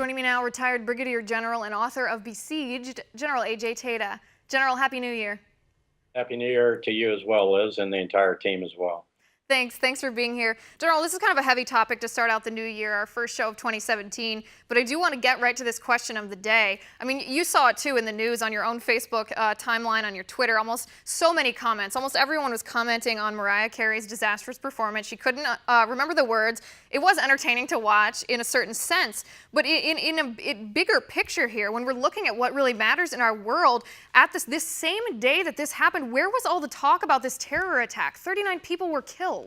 Joining me now, retired Brigadier General and author of Besieged, General A.J. Tata. General, Happy New Year. Happy New Year to you as well, Liz, and the entire team as well. Thanks for being here. General, this is kind of a heavy topic to start out the new year, our first show of 2017, but I do want to get right to this question of the day. I mean, you saw it too in the news, on your own Facebook timeline, on your Twitter, almost so many comments. Almost everyone was commenting on Mariah Carey's disastrous performance. She couldn't remember the words. It was entertaining to watch in a certain sense, but in a bigger picture here, when we're looking at what really matters in our world, at this same day that this happened, where was all the talk about this terror attack? 39 people were killed.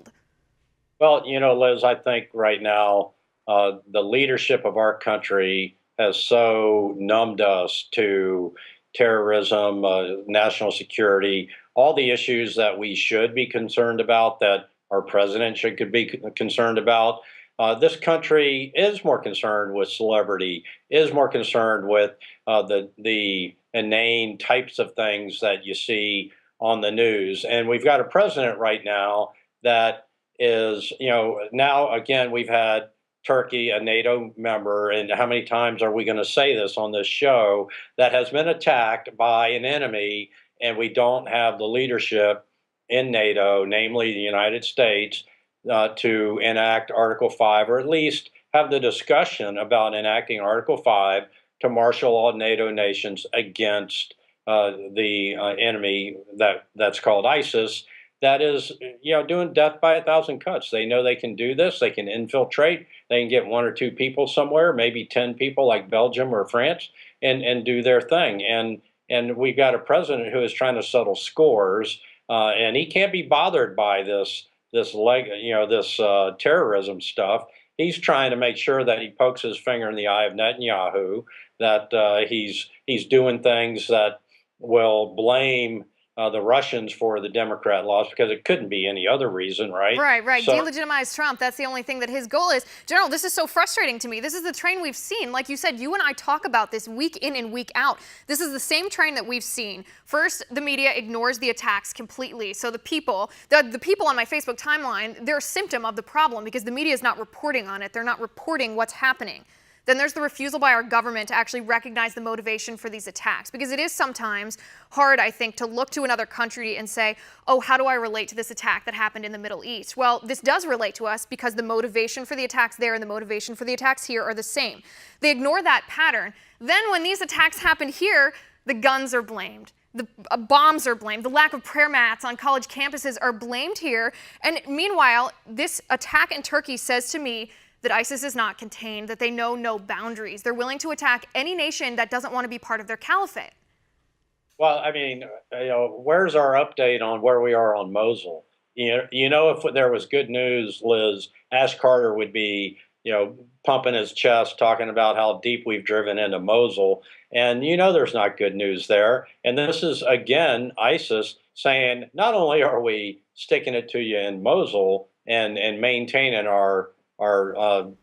Well, Liz, I think right now the leadership of our country has so numbed us to terrorism, national security, all the issues that we should be concerned about, that our president should be concerned about. This country is more concerned with celebrity, is more concerned with the inane types of things that you see on the news. And we've got a president right now that is, now again, we've had Turkey, a NATO member, and how many times are we going to say this on this show, that has been attacked by an enemy, and we don't have the leadership in NATO, namely the United States, to enact Article 5, or at least have the discussion about enacting Article 5 to marshal all NATO nations against the enemy that's called ISIS. That is, doing death by 1,000 cuts. They know they can do this. They can infiltrate. They can get 1 or 2 people somewhere, maybe 10 people like Belgium or France, and do their thing. And we've got a president who is trying to settle scores, and he can't be bothered by this terrorism stuff. He's trying to make sure that he pokes his finger in the eye of Netanyahu, that he's doing things that will blame the Russians for the Democrat loss, because it couldn't be any other reason, right? Right. Delegitimize Trump. That's the only thing that his goal is. General, this is so frustrating to me. This is the train we've seen. Like you said, you and I talk about this week in and week out. This is the same train that we've seen. First, the media ignores the attacks completely. So the people on my Facebook timeline, they're a symptom of the problem because the media is not reporting on it. They're not reporting what's happening. Then there's the refusal by our government to actually recognize the motivation for these attacks, because it is sometimes hard, I think, to look to another country and say, oh, how do I relate to this attack that happened in the Middle East? Well, this does relate to us because the motivation for the attacks there and the motivation for the attacks here are the same. They ignore that pattern. Then when these attacks happen here, the guns are blamed. The bombs are blamed. The lack of prayer mats on college campuses are blamed here. And meanwhile, this attack in Turkey says to me that ISIS is not contained, that they know no boundaries. They're willing to attack any nation that doesn't want to be part of their caliphate. Well, I mean, where's our update on where we are on Mosul? If there was good news, Liz, Ash Carter would be, pumping his chest, talking about how deep we've driven into Mosul. And there's not good news there. And this is, again, ISIS saying, not only are we sticking it to you in Mosul and maintaining our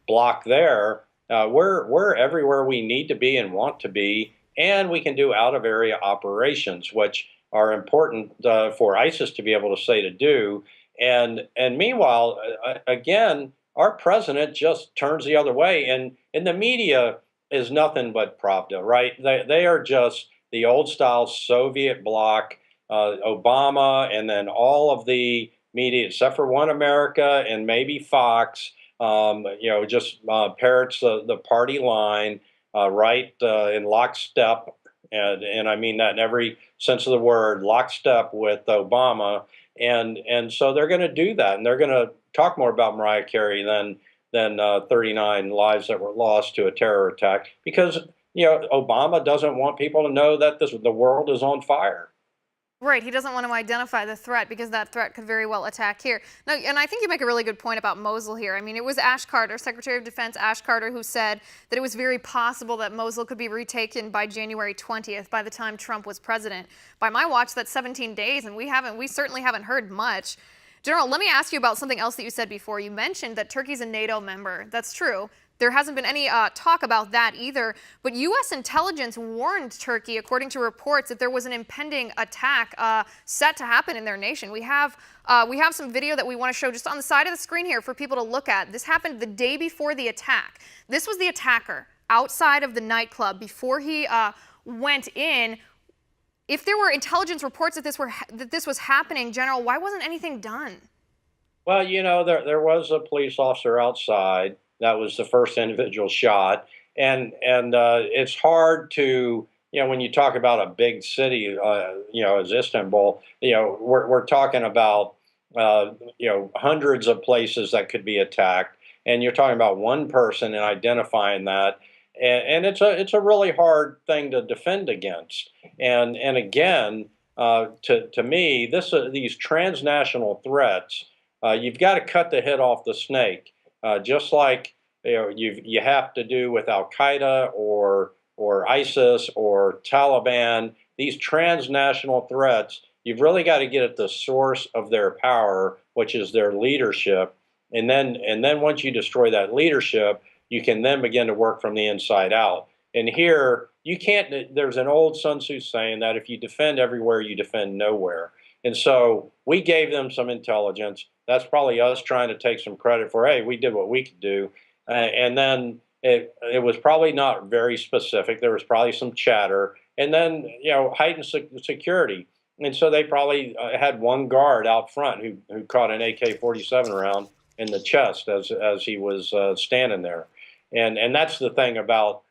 block there, we're everywhere we need to be and want to be, and we can do out-of-area operations, which are important for ISIS to be able to say to do. And meanwhile, again, our president just turns the other way, and the media is nothing but Pravda, right? They are just the old-style Soviet bloc, Obama, and then all of the media, except for One America and maybe Fox, just parrots the party line, right, in lockstep, and I mean that in every sense of the word, lockstep with Obama, and so they're going to do that, and they're going to talk more about Mariah Carey than 39 lives that were lost to a terror attack, because Obama doesn't want people to know that the world is on fire. Right, he doesn't want to identify the threat because that threat could very well attack here. No, and I think you make a really good point about Mosul here. I mean, it was Ash Carter, Secretary of Defense Ash Carter, who said that it was very possible that Mosul could be retaken by January 20th, by the time Trump was president. By my watch, that's 17 days, and we certainly haven't heard much. General, let me ask you about something else that you said before. You mentioned that Turkey's a NATO member. That's true. There hasn't been any talk about that either, but U.S. intelligence warned Turkey, according to reports, that there was an impending attack set to happen in their nation. We have some video that we want to show just on the side of the screen here for people to look at. This happened the day before the attack. This was the attacker, outside of the nightclub before he went in. If there were intelligence reports that this was happening, General, why wasn't anything done? Well, there was a police officer outside. That was the first individual shot, and it's hard to, when you talk about a big city, as Istanbul, we're talking about hundreds of places that could be attacked, and you're talking about one person and identifying that, and it's a really hard thing to defend against, and again, to me, these transnational threats. You've got to cut the head off the snake, just like you have to do with Al Qaeda or ISIS or Taliban. These transnational threats, you've really got to get at the source of their power, which is their leadership, and then once you destroy that leadership, you can then begin to work from the inside out. And here, you can't. There's an old Sun Tzu saying that if you defend everywhere, you defend nowhere. And so we gave them some intelligence. That's probably us trying to take some credit for, hey, we did what we could do. And then it was probably not very specific. There was probably some chatter. And then, heightened security. And so they probably had one guard out front who caught an AK-47 round in the chest as he was standing there. And that's the thing about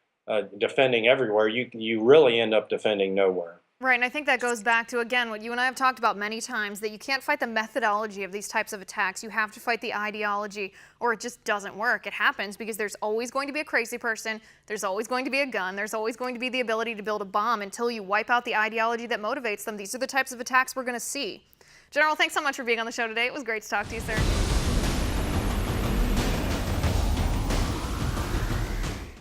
defending everywhere. You really end up defending nowhere. Right, and I think that goes back to, again, what you and I have talked about many times, that you can't fight the methodology of these types of attacks. You have to fight the ideology, or it just doesn't work. It happens because there's always going to be a crazy person, there's always going to be a gun, there's always going to be the ability to build a bomb until you wipe out the ideology that motivates them. These are the types of attacks we're going to see. General, thanks so much for being on the show today. It was great to talk to you, sir.